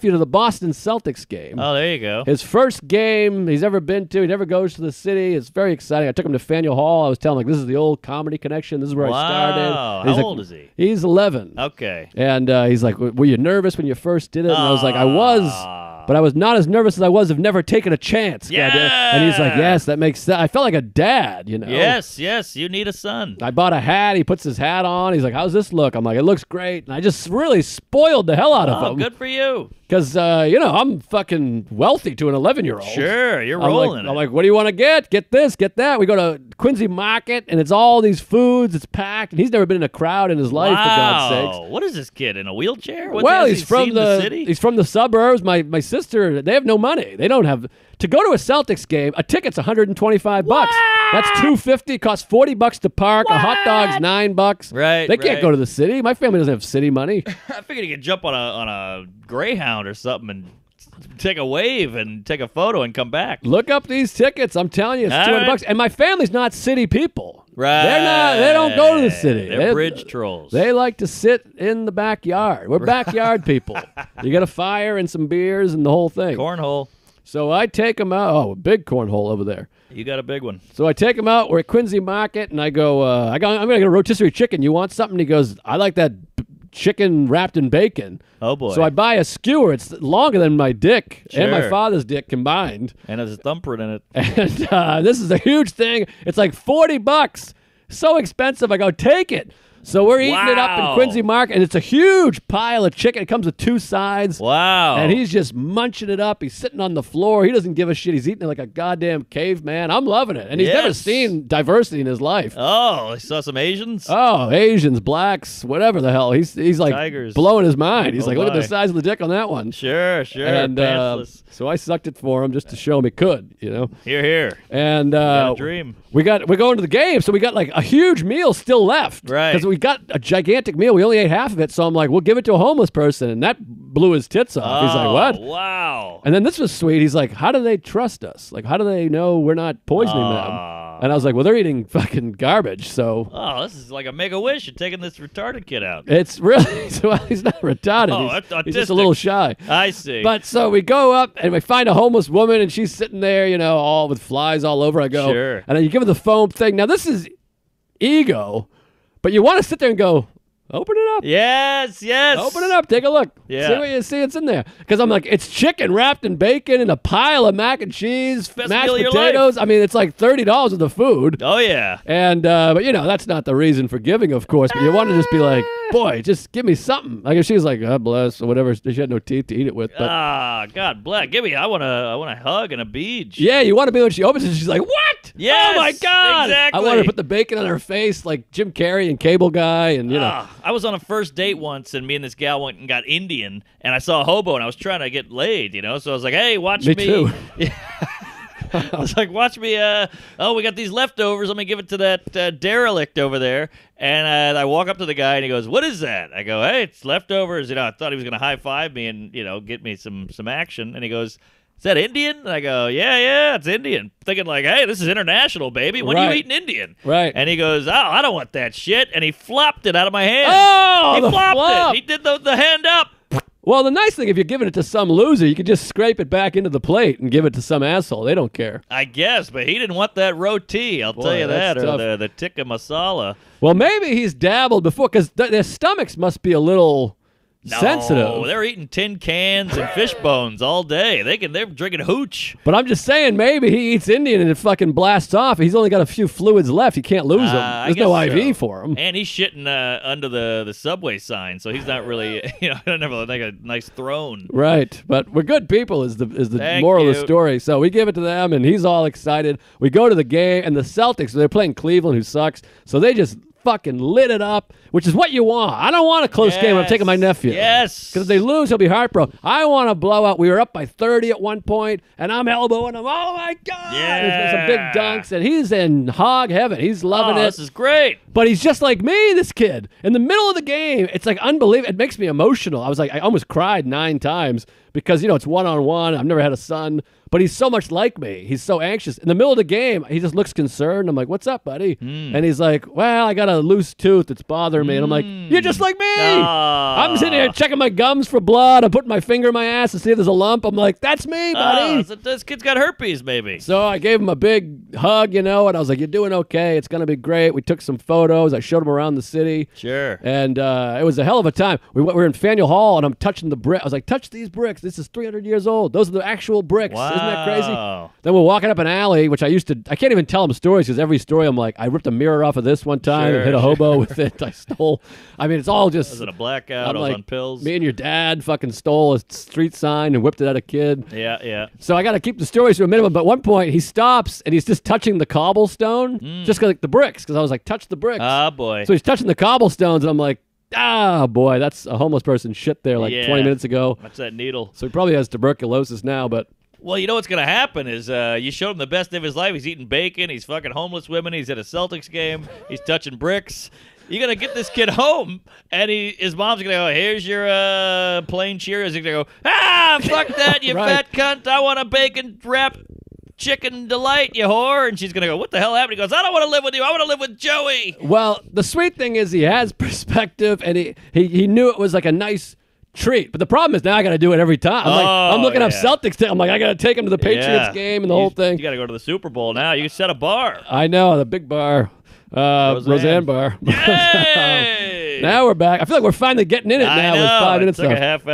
nephew to the Boston Celtics game. Oh, there you go. His first game he's ever been to. He never goes to the city. It's very exciting. I took him to Faneuil Hall. I was telling him, this is the old comedy connection. This is where I started. How old is he? He's 11. Okay. And he's like, were you nervous when you first did it? And I was like, I was. But I was not as nervous as I was of never taking a chance. Yeah. And he's like, yes, that makes sense. I felt like a dad, you know. Yes, you need a son. I bought a hat. He puts his hat on. He's like, how's this look? I'm like, it looks great. And I just really spoiled the hell out of him. Good for you. Because, I'm fucking wealthy to an 11-year-old. Sure, you're rolling I'm like, what do you want to get? Get this, get that. We go to Quincy Market, and it's all these foods. It's packed. And he's never been in a crowd in his life, for God's sakes. What is this kid, in a wheelchair? He's from the city? He's from the suburbs. My sister, they have no money. They don't have to go to a Celtics game. A ticket's $125 bucks. That's $250. Costs $40 to park. A hot dog's $9. Right. They can't go to the city. My family doesn't have city money. I figured you could jump on a Greyhound or something and take a wave and take a photo and come back. Look up these tickets. I'm telling you, it's $200. And my family's not city people. Right. They don't go to the city. They're bridge trolls. They like to sit in the backyard. We're backyard people. You get a fire and some beers and the whole thing. Cornhole. So I take them out. Oh, a big cornhole over there. You got a big one. So I take him out. We're at Quincy Market, and I go, I'm going to get a rotisserie chicken. You want something? He goes, I like that chicken wrapped in bacon. Oh, boy. So I buy a skewer. It's longer than my dick and my Sure. father's dick combined. And there's a thumbprint in it. And this is a huge thing. It's like $40. So expensive. I go, take it. So we're eating it up in Quincy Market, and it's a huge pile of chicken. It comes with 2 sides. Wow. And he's just munching it up. He's sitting on the floor. He doesn't give a shit. He's eating it like a goddamn caveman. I'm loving it. And he's never seen diversity in his life. Oh, I saw some Asians? Oh, Asians, blacks, whatever the hell. He's like Tigers. blowing his mind. He's like, look at the my. size of the dick on that one. Sure. And Pantsless. so I sucked it for him just to show him he could, you know. Here. And Got a dream. we're going to the game, so we got like a huge meal still left. Right. Because we got a gigantic meal. We only ate half of it, so I'm like, we'll give it to a homeless person. And that blew his tits off. He's like, what? Wow. And then this was sweet. He's like, how do they trust us? Like, how do they know we're not poisoning them? And I was like, well, they're eating fucking garbage, so. Oh, this is like a Make-A-Wish. You're taking this retarded kid out. It's really, well, he's not retarded. Oh, he's just a little shy. I see. But so we go up and we find a homeless woman and she's sitting there, you know, all with flies all over. I go, Sure. and then you give her the foam thing. Now, this is ego, but you want to sit there and go, open it up. Yes. Open it up. Take a look. Yeah. See what you see. It's in there. Because I'm like, it's chicken wrapped in bacon and a pile of mac and cheese, Best mashed meal of your potatoes. I mean, it's like $30 of the food. Oh, yeah. And, but you know, that's not the reason for giving, of course. But you want to just be like, boy, just give me something. Like if she's like, God bless, or whatever. She had no teeth to eat it with. But God bless. Give me, I want a hug and a beach. yeah, you want to be when she opens it, she's like, what? Yes, Oh my God. exactly. I want her to put the bacon on her face like Jim Carrey and Cable Guy and, you know. I was on a first date once, and me and this gal went and got Indian, and I saw a hobo, and I was trying to get laid, you know? So I was like, hey, watch me. Me too. I was like, watch me. We got these leftovers. Let me give it to that derelict over there. And I walk up to the guy, and he goes, what is that? I go, hey, it's leftovers. You know, I thought he was going to high-five me and, you know, get me some action. And he goes, is that Indian? And I go, yeah, it's Indian. Thinking like, hey, this is international, baby. When are you eating Indian? Right. And he goes, oh, I don't want that shit. And he flopped it out of my hand. Oh, he the flopped flop. it. He did the hand up. Well, the nice thing, if you're giving it to some loser, you can just scrape it back into the plate and give it to some asshole. They don't care. I guess, but he didn't want that roti. I'll tell you that, that's or tough. the tikka masala. Well, maybe he's dabbled before because their stomachs must be a little sensitive. They're eating tin cans and fish bones all day. They're drinking hooch. But I'm just saying, maybe he eats Indian and it fucking blasts off. He's only got a few fluids left. He can't lose them. There's no IV for him. And he's shitting under the subway sign, so he's not really, never like a nice throne. Right, but we're good people is the Thank moral of you. the story. So we give it to them, and he's all excited. We go to the game, and the Celtics, they're playing Cleveland, who sucks, so they just fucking lit it up, which is what you want. I don't want a close game. I'm taking my nephew. Yes. Because if they lose, he'll be heartbroken. I want to blow out. We were up by 30 at one point, and I'm elbowing him. Oh, my God. Yeah. There's some big dunks, and he's in hog heaven. He's loving it. This is great. But he's just like me, this kid. In the middle of the game, it's like unbelievable. It makes me emotional. I almost cried 9 times because, it's one-on-one. I've never had a son, but he's so much like me. He's so anxious. In the middle of the game, he just looks concerned. I'm like, what's up, buddy? And he's like, well, I got a loose tooth that's bothering me. And I'm like, you're just like me. I'm sitting here checking my gums for blood. I'm putting my finger in my ass to see if there's a lump. I'm like, that's me, buddy. So this kid's got herpes, maybe. So I gave him a big hug, and I was like, you're doing okay. It's going to be great. We took some photos. I showed him around the city. Sure. And it was a hell of a time. We were in Faneuil Hall, and I'm touching the brick. I was like, touch these bricks. This is 300 years old. Those are the actual bricks. Wow. Isn't that crazy? Then we're walking up an alley, which I can't even tell him stories because every story I'm like, I ripped a mirror off of this one time and hit a hobo with it. I stole. I mean, it's all just. Was it a blackout? I was on pills. Me and your dad fucking stole a street sign and whipped it at a kid. Yeah. So I got to keep the stories to a minimum. But at one point, he stops and he's just touching the cobblestone, just like the bricks, because I was like, touch the bricks. Ah, boy. So he's touching the cobblestones, and I'm like, boy, that's a homeless person shit there 20 minutes ago. That's that needle. So he probably has tuberculosis now, but. Well, you know what's going to happen is you showed him the best day of his life. He's eating bacon. He's fucking homeless women. He's at a Celtics game. He's touching bricks. You're going to get this kid home, and his mom's going to go, here's your plain Cheerios. He's going to go, fuck that, you fat cunt. I want a bacon-wrapped chicken delight, you whore. And she's going to go, what the hell happened? He goes, I don't want to live with you. I want to live with Joey. Well, the sweet thing is he has perspective, and he knew it was like a nice treat. But the problem is now I got to do it every time. I'm looking up Celtics. I'm like, I got to take him to the Patriots game and the whole thing. You got to go to the Super Bowl now. You can set a bar. I know, the big bar. Roseanne bar. Yay! Now we're back. I feel like we're finally getting in it now with 5 minutes It's like left. a half hour.